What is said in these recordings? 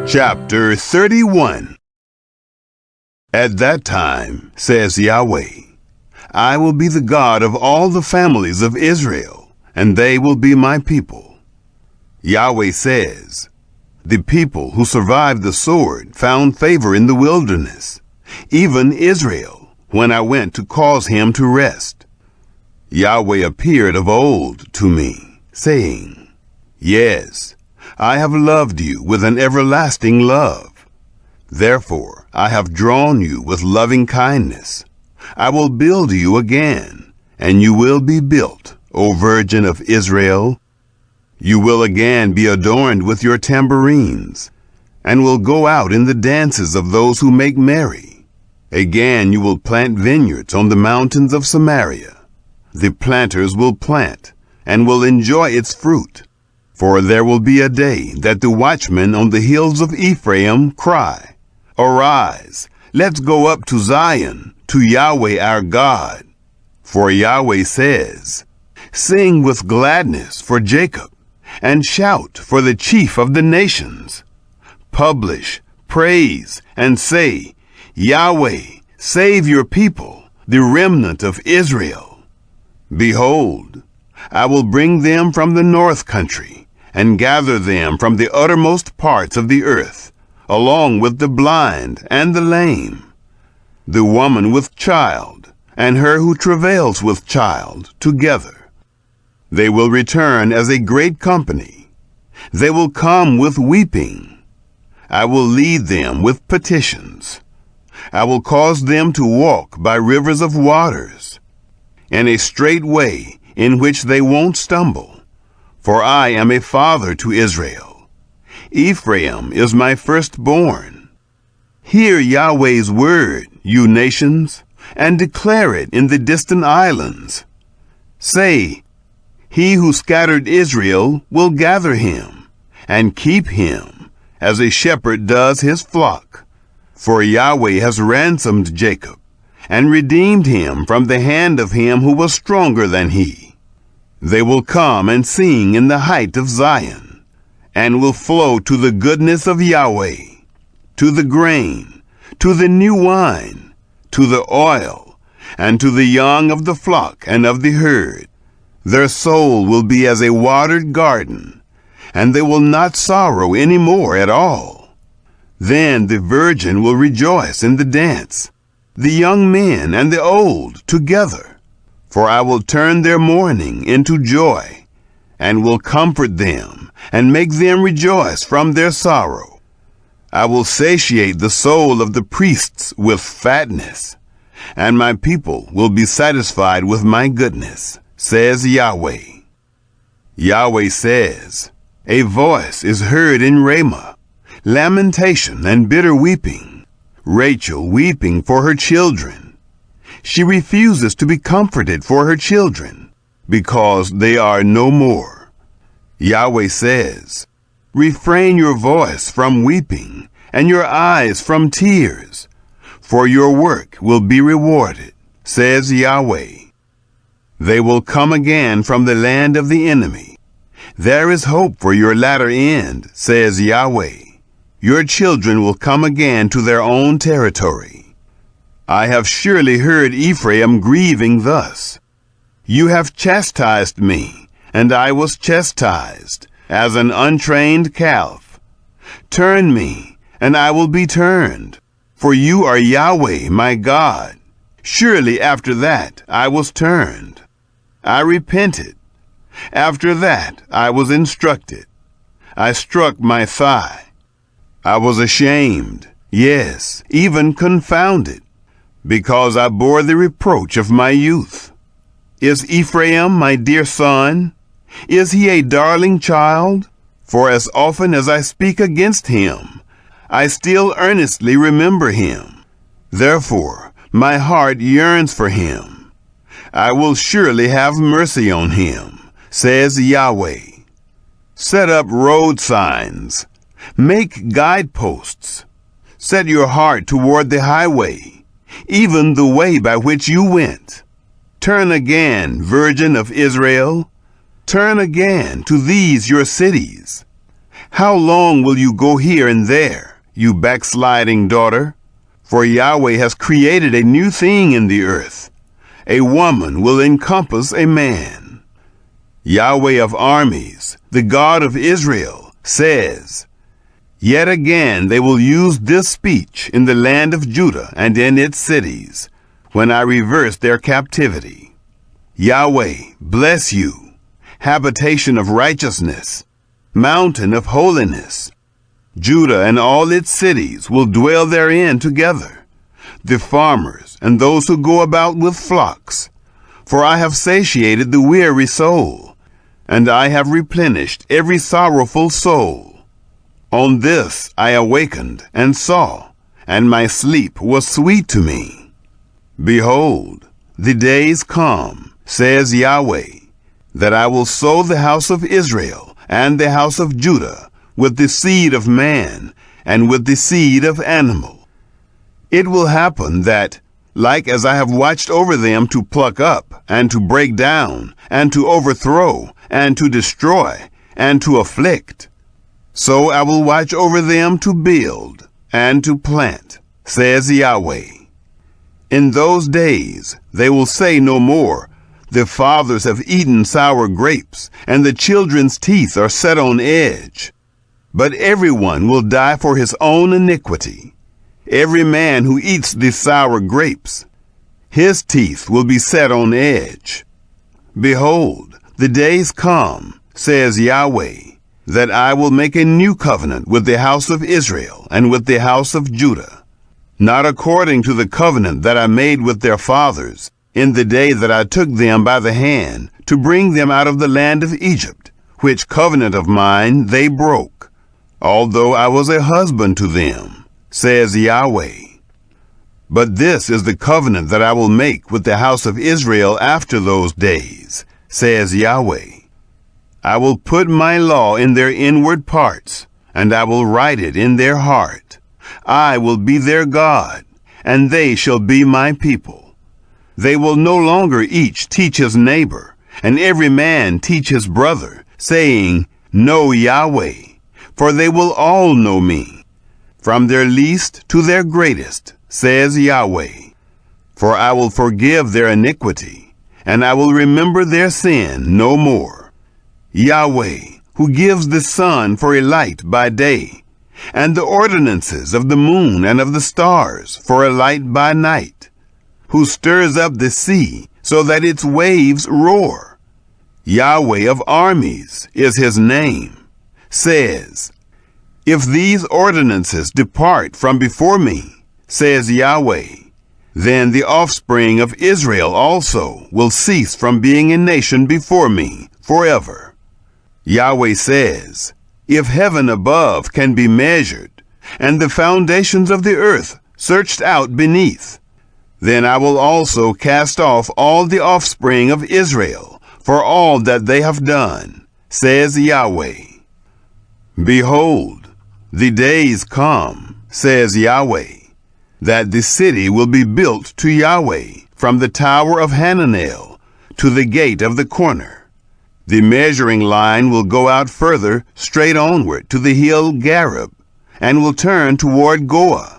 Chapter 31. At that time, says Yahweh, I will be the God of all the families of Israel, and they will be my people. Yahweh says, the people who survived the sword found favor in the wilderness, even Israel, when I went to cause him to rest. Yahweh appeared of old to me, saying, Yes, I have loved you with an everlasting love. Therefore I have drawn you with loving kindness. I will build you again, and you will be built, O Virgin of Israel. You will again be adorned with your tambourines, and will go out in the dances of those who make merry. Again you will plant vineyards on the mountains of Samaria. The planters will plant, and will enjoy its fruit. For there will be a day that the watchmen on the hills of Ephraim cry, Arise, let's go up to Zion, to Yahweh our God. For Yahweh says, Sing with gladness for Jacob, and shout for the chief of the nations. Publish, praise, and say, Yahweh, save your people, the remnant of Israel. Behold, I will bring them from the north country, and gather them from the uttermost parts of the earth, along with the blind and the lame, the woman with child, and her who travails with child, together. They will return as a great company. They will come with weeping. I will lead them with petitions. I will cause them to walk by rivers of waters, in a straight way in which they won't stumble. For I am a father to Israel. Ephraim is my firstborn. Hear Yahweh's word, you nations, and declare it in the distant islands. Say, He who scattered Israel will gather him, and keep him, as a shepherd does his flock. For Yahweh has ransomed Jacob, and redeemed him from the hand of him who was stronger than he. They will come and sing in the height of Zion, and will flow to the goodness of Yahweh, to the grain, to the new wine, to the oil, and to the young of the flock and of the herd. Their soul will be as a watered garden, and they will not sorrow any more at all. Then the virgin will rejoice in the dance, the young men and the old together. For I will turn their mourning into joy, and will comfort them, and make them rejoice from their sorrow. I will satiate the soul of the priests with fatness, and my people will be satisfied with my goodness, says Yahweh. Yahweh says, A voice is heard in Ramah, lamentation and bitter weeping, Rachel weeping for her children. She refuses to be comforted for her children, because they are no more. Yahweh says, Refrain your voice from weeping, and your eyes from tears, for your work will be rewarded, says Yahweh. They will come again from the land of the enemy. There is hope for your latter end, says Yahweh. Your children will come again to their own territory. I have surely heard Ephraim grieving thus. You have chastised me, and I was chastised, as an untrained calf. Turn me, and I will be turned, for you are Yahweh, my God. Surely after that I was turned. I repented. After that I was instructed. I struck my thigh. I was ashamed, yes, even confounded, because I bore the reproach of my youth. Is Ephraim my dear son? Is he a darling child? For as often as I speak against him, I still earnestly remember him. Therefore my heart yearns for him. I will surely have mercy on him, says Yahweh. Set up road signs. Make guideposts. Set your heart toward the highway, even the way by which you went. Turn again, Virgin of Israel. Turn again to these your cities. How long will you go here and there, you backsliding daughter? For Yahweh has created a new thing in the earth. A woman will encompass a man. Yahweh of armies, the God of Israel, says, Yet again they will use this speech in the land of Judah and in its cities, when I reverse their captivity. Yahweh, bless you, habitation of righteousness, mountain of holiness. Judah and all its cities will dwell therein together, the farmers and those who go about with flocks. For I have satiated the weary soul, and I have replenished every sorrowful soul. On this I awakened and saw, and my sleep was sweet to me. Behold, the days come, says Yahweh, that I will sow the house of Israel and the house of Judah with the seed of man and with the seed of animal. It will happen that, like as I have watched over them to pluck up and to break down and to overthrow and to destroy and to afflict, so I will watch over them to build and to plant, says Yahweh. In those days they will say no more, the fathers have eaten sour grapes, and the children's teeth are set on edge. But everyone will die for his own iniquity. Every man who eats the sour grapes, his teeth will be set on edge. Behold, the days come, says Yahweh, that I will make a new covenant with the house of Israel and with the house of Judah, not according to the covenant that I made with their fathers in the day that I took them by the hand to bring them out of the land of Egypt, which covenant of mine they broke, although I was a husband to them, says Yahweh. But this is the covenant that I will make with the house of Israel after those days, says Yahweh. I will put my law in their inward parts, and I will write it in their heart. I will be their God, and they shall be my people. They will no longer each teach his neighbor, and every man teach his brother, saying, Know Yahweh, for they will all know me, from their least to their greatest, says Yahweh. For I will forgive their iniquity, and I will remember their sin no more. Yahweh, who gives the sun for a light by day, and the ordinances of the moon and of the stars for a light by night, who stirs up the sea so that its waves roar. Yahweh of armies is his name, says, If these ordinances depart from before me, says Yahweh, then the offspring of Israel also will cease from being a nation before me forever. Yahweh says, If heaven above can be measured, and the foundations of the earth searched out beneath, then I will also cast off all the offspring of Israel for all that they have done, says Yahweh. Behold, the days come, says Yahweh, that the city will be built to Yahweh from the tower of Hananel to the gate of the corner. The measuring line will go out further straight onward to the hill Gareb, and will turn toward Goah,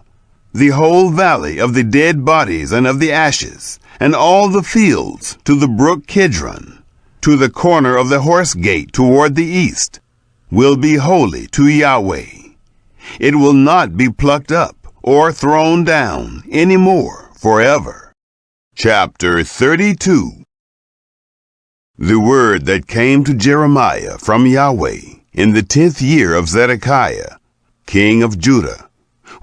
the whole valley of the dead bodies and of the ashes, and all the fields to the brook Kidron, to the corner of the horse gate toward the east, will be holy to Yahweh. It will not be plucked up or thrown down any more forever. Chapter 32. The word that came to Jeremiah from Yahweh in the 10th year of Zedekiah, king of Judah,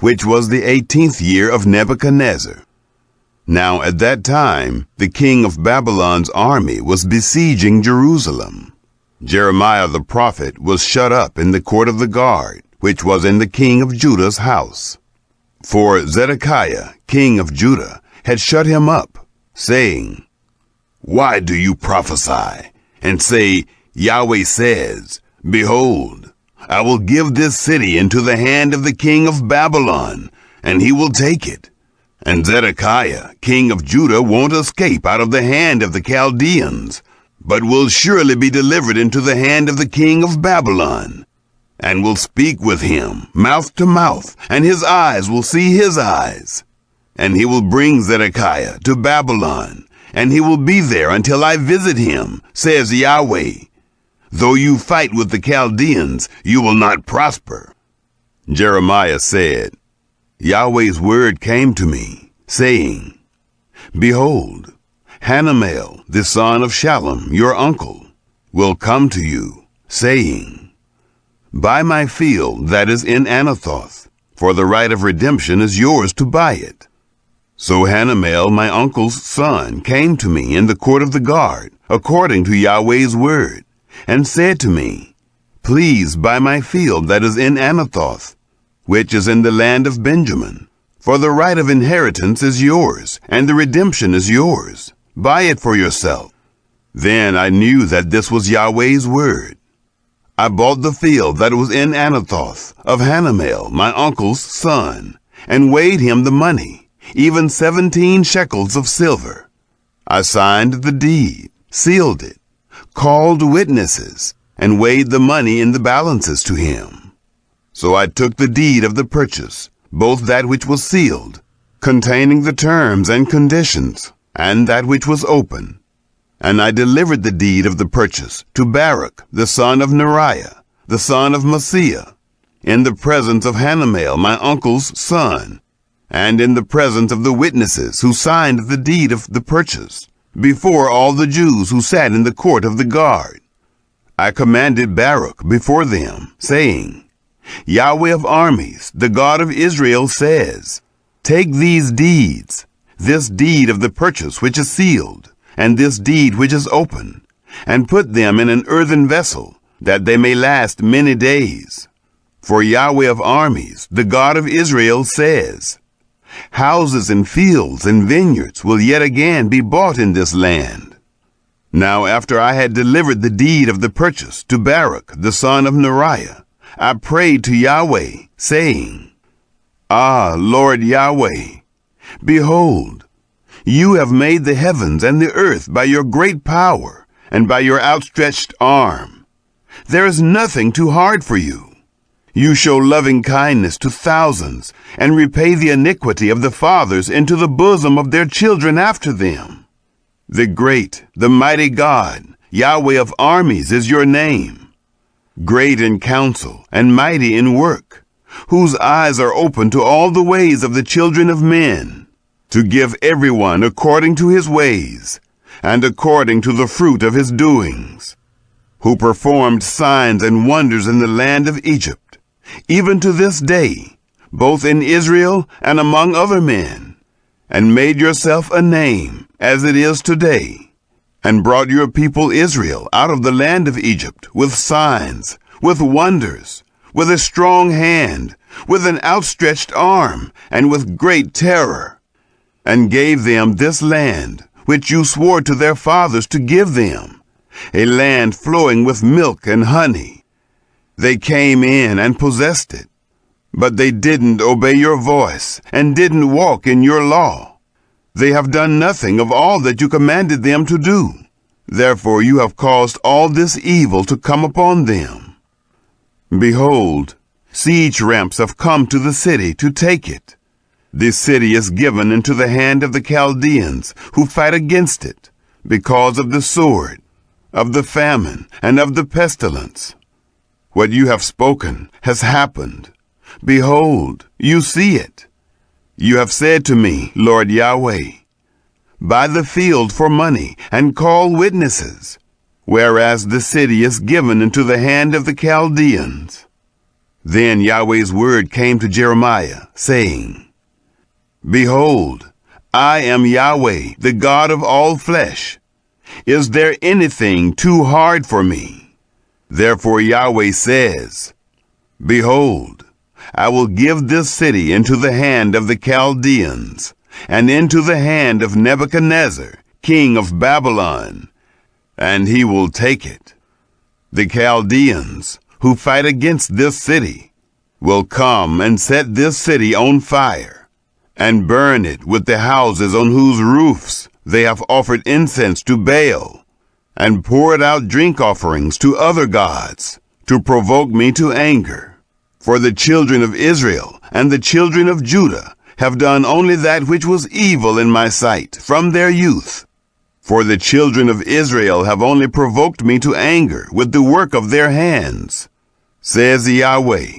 which was the 18th year of Nebuchadnezzar. Now at that time the king of Babylon's army was besieging Jerusalem. Jeremiah the prophet was shut up in the court of the guard, which was in the king of Judah's house. For Zedekiah, king of Judah, had shut him up, saying, Why do you prophesy, and say, Yahweh says, Behold, I will give this city into the hand of the king of Babylon, and he will take it. And Zedekiah, king of Judah, won't escape out of the hand of the Chaldeans, but will surely be delivered into the hand of the king of Babylon. and will speak with him mouth to mouth, and his eyes will see his eyes. And he will bring Zedekiah to Babylon, and he will be there until I visit him, says Yahweh. Though you fight with the Chaldeans, you will not prosper. Jeremiah said, Yahweh's word came to me, saying, Behold, Hanamel, the son of Shallum, your uncle, will come to you, saying, Buy my field that is in Anathoth, for the right of redemption is yours to buy it. So Hanamel, my uncle's son, came to me in the court of the guard, according to Yahweh's word, and said to me, Please buy my field that is in Anathoth, which is in the land of Benjamin, for the right of inheritance is yours, and the redemption is yours. Buy it for yourself. Then I knew that this was Yahweh's word. I bought the field that was in Anathoth of Hanamel, my uncle's son, and weighed him the money, even 17 shekels of silver. I signed the deed, sealed it, called witnesses, and weighed the money in the balances to him. So I took the deed of the purchase, both that which was sealed, containing the terms and conditions, and that which was open, and I delivered the deed of the purchase to Baruch, the son of Neriah, the son of Maaseiah, in the presence of Hanamel, my uncle's son, and in the presence of the witnesses who signed the deed of the purchase, before all the Jews who sat in the court of the guard. I commanded Baruch before them, saying, Yahweh of armies, the God of Israel, says, Take these deeds, this deed of the purchase which is sealed, and this deed which is open, and put them in an earthen vessel, that they may last many days. For Yahweh of armies, the God of Israel, says, Houses and fields and vineyards will yet again be bought in this land. Now after I had delivered the deed of the purchase to Baruch, the son of Neriah, I prayed to Yahweh, saying, Lord Yahweh, behold, you have made the heavens and the earth by your great power and by your outstretched arm. There is nothing too hard for you. You show loving kindness to thousands and repay the iniquity of the fathers into the bosom of their children after them. The great, the mighty God, Yahweh of armies, is your name. Great in counsel and mighty in work, whose eyes are open to all the ways of the children of men, to give everyone according to his ways, and according to the fruit of his doings, who performed signs and wonders in the land of Egypt, even to this day, both in Israel and among other men, and made yourself a name, as it is today, and brought your people Israel out of the land of Egypt with signs, with wonders, with a strong hand, with an outstretched arm, and with great terror, and gave them this land, which you swore to their fathers to give them, a land flowing with milk and honey. They came in and possessed it, but they didn't obey your voice and didn't walk in your law. They have done nothing of all that you commanded them to do. Therefore you have caused all this evil to come upon them. Behold, siege ramps have come to the city to take it. This city is given into the hand of the Chaldeans who fight against it, because of the sword, of the famine, and of the pestilence. What you have spoken has happened. Behold, you see it. You have said to me, Lord Yahweh, buy the field for money and call witnesses, whereas the city is given into the hand of the Chaldeans. Then Yahweh's word came to Jeremiah, saying, Behold, I am Yahweh, the God of all flesh. Is there anything too hard for me? Therefore Yahweh says, Behold, I will give this city into the hand of the Chaldeans, and into the hand of Nebuchadnezzar, king of Babylon, and he will take it. The Chaldeans, who fight against this city, will come and set this city on fire, and burn it with the houses on whose roofs they have offered incense to Baal, and poured out drink offerings to other gods, to provoke me to anger. For the children of Israel and the children of Judah have done only that which was evil in my sight from their youth. For the children of Israel have only provoked me to anger with the work of their hands, says Yahweh.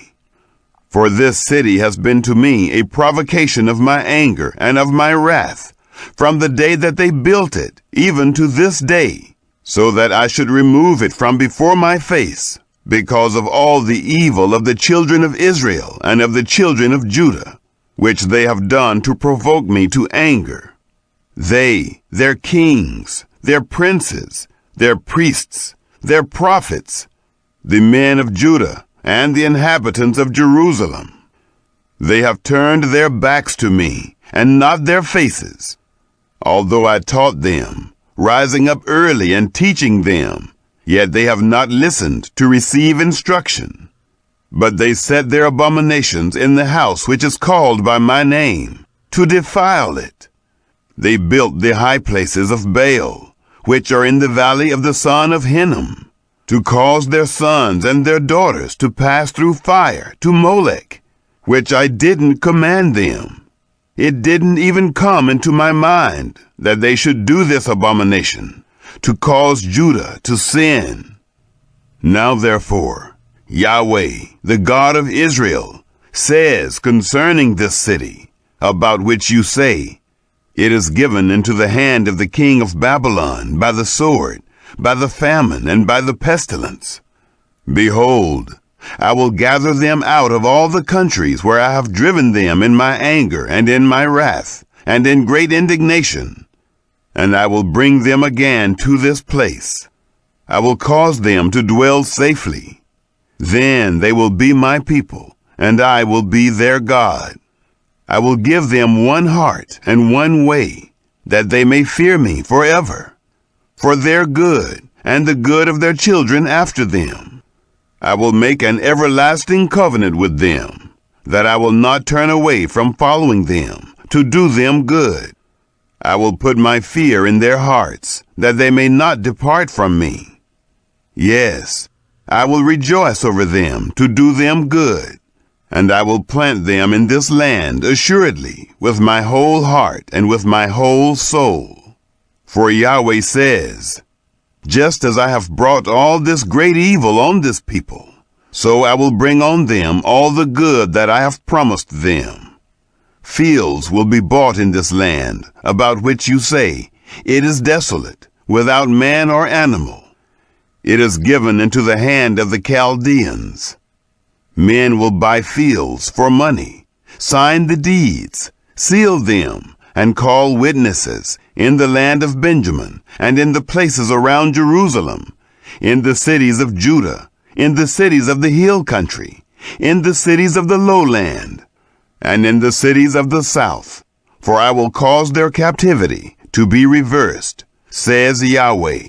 For this city has been to me a provocation of my anger and of my wrath, from the day that they built it, even to this day, so that I should remove it from before my face, because of all the evil of the children of Israel and of the children of Judah, which they have done to provoke me to anger. They, their kings, their princes, their priests, their prophets, the men of Judah, and the inhabitants of Jerusalem. They have turned their backs to me, and not their faces. Although I taught them, rising up early and teaching them, yet they have not listened to receive instruction. But they set their abominations in the house which is called by my name, to defile it. They built the high places of Baal, which are in the valley of the son of Hinnom, to cause their sons and their daughters to pass through fire to Molech, which I didn't command them. It didn't even come into my mind that they should do this abomination, to cause Judah to sin. Now therefore, Yahweh, the God of Israel, says concerning this city, about which you say, it is given into the hand of the king of Babylon by the sword, by the famine, and by the pestilence. Behold, I will gather them out of all the countries where I have driven them in my anger and in my wrath, and in great indignation, and I will bring them again to this place. I will cause them to dwell safely. Then they will be my people, and I will be their God. I will give them one heart and one way, that they may fear me forever, for their good and the good of their children after them. I will make an everlasting covenant with them, that I will not turn away from following them, to do them good. I will put my fear in their hearts, that they may not depart from me. Yes, I will rejoice over them, to do them good. And I will plant them in this land assuredly, with my whole heart and with my whole soul. For Yahweh says, just as I have brought all this great evil on this people, so I will bring on them all the good that I have promised them. Fields will be bought in this land, about which you say, it is desolate, without man or animal. It is given into the hand of the Chaldeans. Men will buy fields for money, sign the deeds, seal them, and call witnesses in the land of Benjamin, and in the places around Jerusalem, in the cities of Judah, in the cities of the hill country, in the cities of the lowland, and in the cities of the south. For I will cause their captivity to be reversed, says Yahweh.